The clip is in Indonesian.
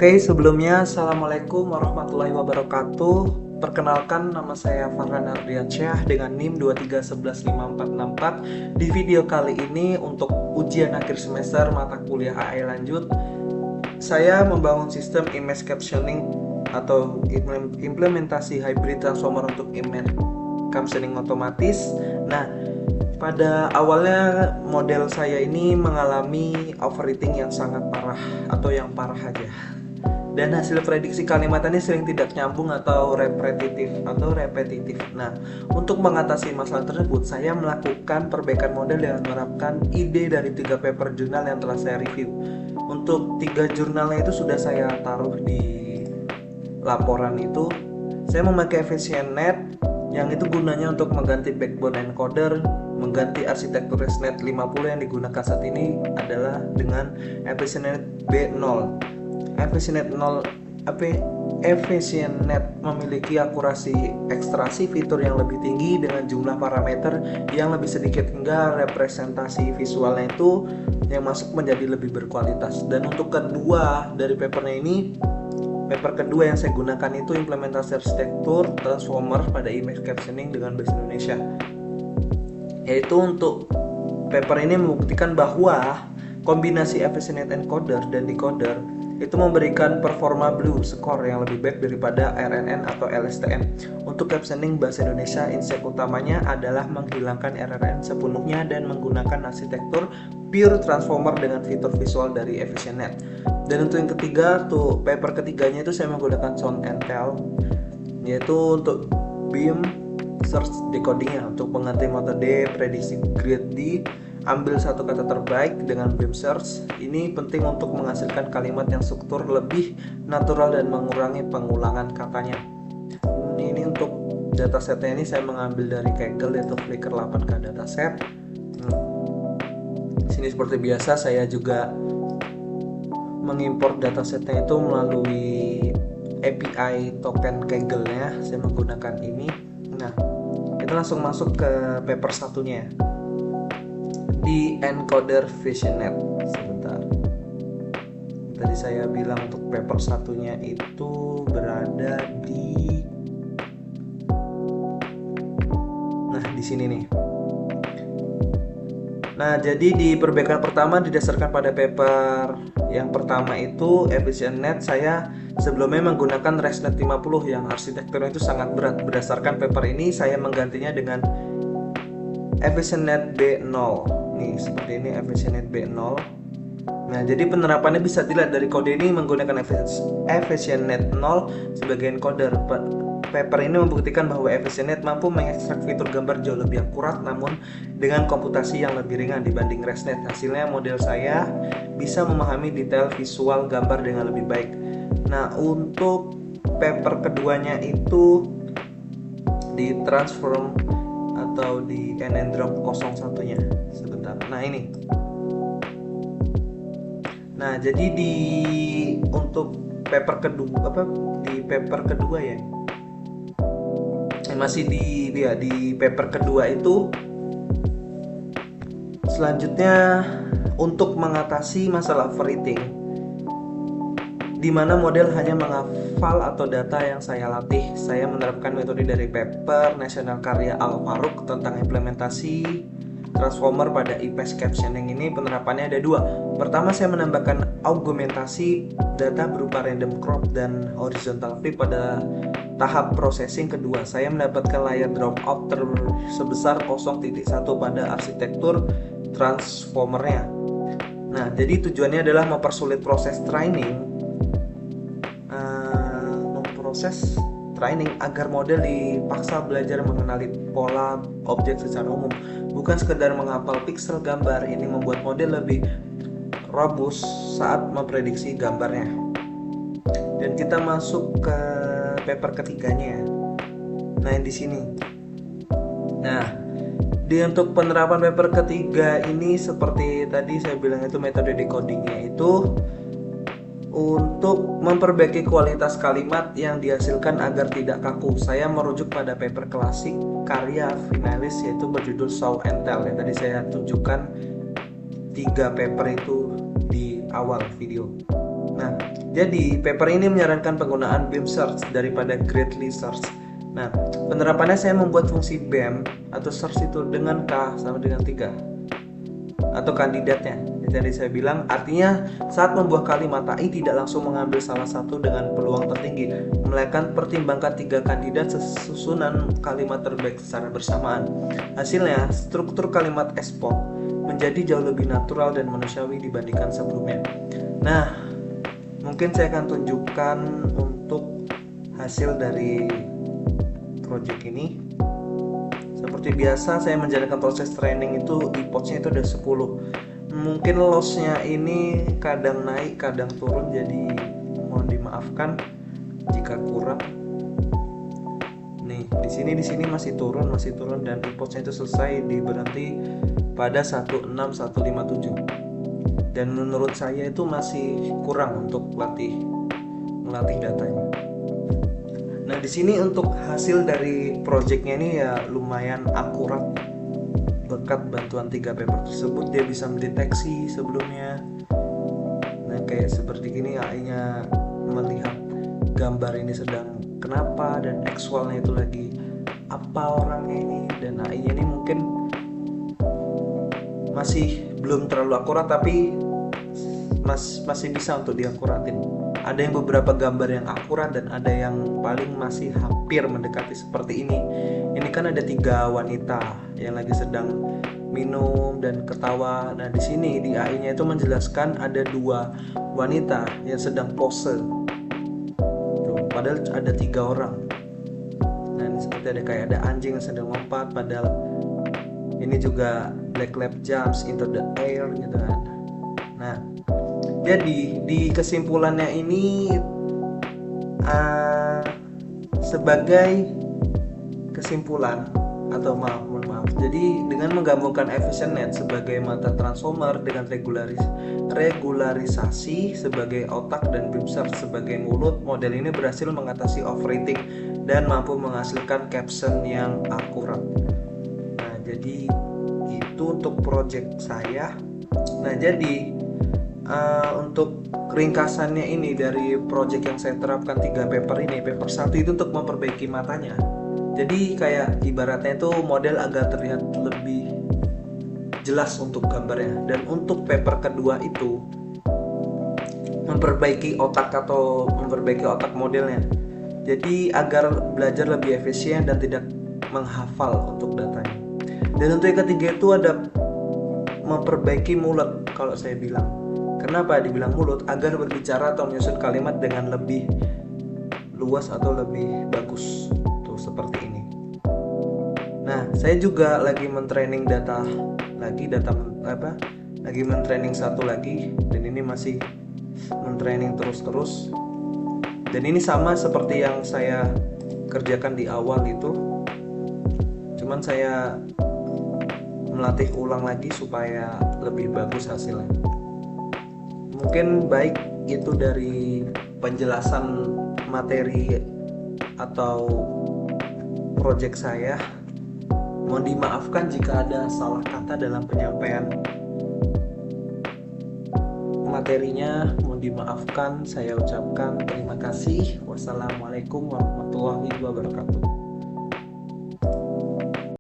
Oke, sebelumnya Assalamualaikum warahmatullahi wabarakatuh. Perkenalkan, nama saya Farhan Ardiansyah dengan NIM 23115464. Di video kali ini untuk ujian akhir semester mata kuliah AI lanjut, saya membangun sistem image captioning atau implementasi hybrid transformer untuk image captioning otomatis. Nah, pada awalnya model saya ini mengalami overfitting yang sangat parah atau yang parah aja. Dan hasil prediksi kalimat ini sering tidak nyambung atau repetitif. Nah, untuk mengatasi masalah tersebut, saya melakukan perbaikan model dengan menerapkan ide dari 3 paper jurnal yang telah saya review. Untuk 3 jurnalnya itu sudah saya taruh di laporan itu. Saya memakai EfficientNet yang itu gunanya untuk mengganti backbone encoder, mengganti arsitektur ResNet 50 yang digunakan saat ini adalah dengan EfficientNet B0. EfficientNet memiliki akurasi ekstraksi fitur yang lebih tinggi dengan jumlah parameter yang lebih sedikit hingga representasi visualnya itu yang masuk menjadi lebih berkualitas. Dan untuk kedua dari papernya ini, paper kedua yang saya gunakan itu implementasi arsitektur transformer pada image captioning dengan bahasa Indonesia. Yaitu untuk paper ini membuktikan bahwa kombinasi EfficientNet encoder dan decoder itu memberikan performa blue score yang lebih baik daripada RNN atau LSTM. Untuk captioning bahasa Indonesia, insight utamanya adalah menghilangkan RNN sepenuhnya dan menggunakan arsitektur pure transformer dengan fitur visual dari EfficientNet. Dan untuk yang ketiga, tuh paper ketiganya itu saya menggunakan Sound and Tell, yaitu untuk beam search decodingnya. Untuk pengganti metode prediksi grade D, ambil satu kata terbaik dengan beam search. Ini penting untuk menghasilkan kalimat yang struktur lebih natural dan mengurangi pengulangan katanya. Ini untuk datasetnya ini saya mengambil dari Kaggle yaitu Flickr 8K dataset. Sini seperti biasa saya juga mengimport datasetnya itu melalui API token Kaggle-nya. Saya menggunakan ini. Nah, kita langsung masuk ke paper satunya di encoder EfficientNet. Sebentar, tadi saya bilang untuk paper satunya itu berada di di sini nih. Nah, jadi di perbaikan pertama didasarkan pada paper yang pertama itu EfficientNet, saya sebelumnya menggunakan ResNet 50 yang arsitekturnya itu sangat berat. Berdasarkan paper ini saya menggantinya dengan EfficientNet B0. Nih, seperti ini EfficientNet B0. Nah, jadi penerapannya bisa dilihat dari kode ini menggunakan EfficientNet 0 sebagai encoder. Paper ini membuktikan bahwa EfficientNet mampu mengekstrak fitur gambar jauh lebih akurat namun dengan komputasi yang lebih ringan dibanding ResNet. Hasilnya model saya bisa memahami detail visual gambar dengan lebih baik. Nah, untuk paper keduanya itu di transform atau di NN-Drop 01-nya. Sebentar. Nah, ini. Nah, jadi untuk paper kedua di paper kedua ya. Masih di paper kedua itu selanjutnya untuk mengatasi masalah overfitting, di mana model hanya menghafal atau data yang saya latih. Saya menerapkan metode dari paper nasional karya Al Farouk tentang implementasi transformer pada image captioning. Ini penerapannya ada 2. Pertama, saya menambahkan augmentasi data berupa random crop dan horizontal flip pada tahap processing kedua. Saya mendapatkan layar dropout sebesar 0.1 pada arsitektur transformernya. Nah, jadi tujuannya adalah mempersulit proses training agar model dipaksa belajar mengenali pola objek secara umum, bukan sekedar menghafal pixel gambar. Ini membuat model lebih robust saat memprediksi gambarnya. Dan kita masuk ke paper ketiganya. Nah, yang di sini. Nah, untuk penerapan paper ketiga ini seperti tadi saya bilang itu metode decodingnya itu untuk memperbaiki kualitas kalimat yang dihasilkan agar tidak kaku. Saya merujuk pada paper klasik karya finalis yaitu berjudul Show and Tell yang tadi saya tunjukkan 3 paper itu di awal video. Nah, Jadi, paper ini menyarankan penggunaan beam search daripada greatly search. Nah, penerapannya saya membuat fungsi BEM atau search itu dengan K sama dengan 3 atau kandidatnya. Jadi saya bilang artinya saat membuat kalimat AI tidak langsung mengambil salah satu dengan peluang tertinggi, melainkan pertimbangkan 3 kandidat susunan kalimat terbaik secara bersamaan. Hasilnya, struktur kalimat EXPO menjadi jauh lebih natural dan manusiawi dibandingkan sebelumnya. Nah, mungkin saya akan tunjukkan untuk hasil dari project ini. Seperti biasa saya menjalankan proses training itu e-pods-nya itu ada 10. Mungkin loss-nya ini kadang naik, kadang turun, jadi mohon dimaafkan jika kurang. Nih, di sini masih turun dan e-pods-nya itu selesai berhenti pada 16157. Dan menurut saya itu masih kurang untuk melatih datanya. Nah, di sini untuk hasil dari projectnya ini ya lumayan akurat. Berkat bantuan 3 paper tersebut dia bisa mendeteksi sebelumnya. Nah, kayak seperti gini AI-nya melihat gambar ini sedang kenapa dan actualnya itu lagi apa orangnya ini, dan AI-nya ini mungkin masih belum terlalu akurat tapi masih bisa untuk diakuratin. Ada yang beberapa gambar yang akurat dan ada yang paling masih hampir mendekati seperti ini. Ini kan ada 3 wanita yang lagi sedang minum dan ketawa. Nah, di sini di AI-nya itu menjelaskan ada 2 wanita yang sedang pose. Tuh, padahal ada 3 orang. Nah, ini seperti ada anjing yang sedang lompat, padahal ini juga black lab jumps into the air gitu kan. Nah, jadi di kesimpulannya ini sebagai kesimpulan atau mohon maaf. Jadi dengan menggabungkan EfficientNet sebagai mata transformer dengan regularisasi sebagai otak dan beam search sebagai mulut, model ini berhasil mengatasi overrating dan mampu menghasilkan caption yang akurat. Nah, jadi itu untuk project saya. Nah, jadi untuk ringkasannya ini dari project yang saya terapkan 3 paper ini, paper 1 itu untuk memperbaiki matanya. Jadi kayak ibaratnya itu model agar terlihat lebih jelas untuk gambarnya. Dan untuk paper kedua itu memperbaiki otak modelnya. Jadi agar belajar lebih efisien dan tidak menghafal untuk datanya. Dan untuk yang ketiga itu ada memperbaiki mulut kalau saya bilang. Kenapa dibilang mulut? Agar berbicara atau menyusun kalimat dengan lebih luas atau lebih bagus. Tuh seperti ini. Nah, saya juga lagi mentraining lagi mentraining satu lagi, dan ini masih mentraining terus. Dan ini sama seperti yang saya kerjakan di awal itu. Cuman saya melatih ulang lagi supaya lebih bagus hasilnya. Mungkin baik itu dari penjelasan materi atau project saya. Mohon dimaafkan jika ada salah kata dalam penyampaian materinya. Mohon dimaafkan. Saya ucapkan terima kasih. Wassalamualaikum warahmatullahi wabarakatuh.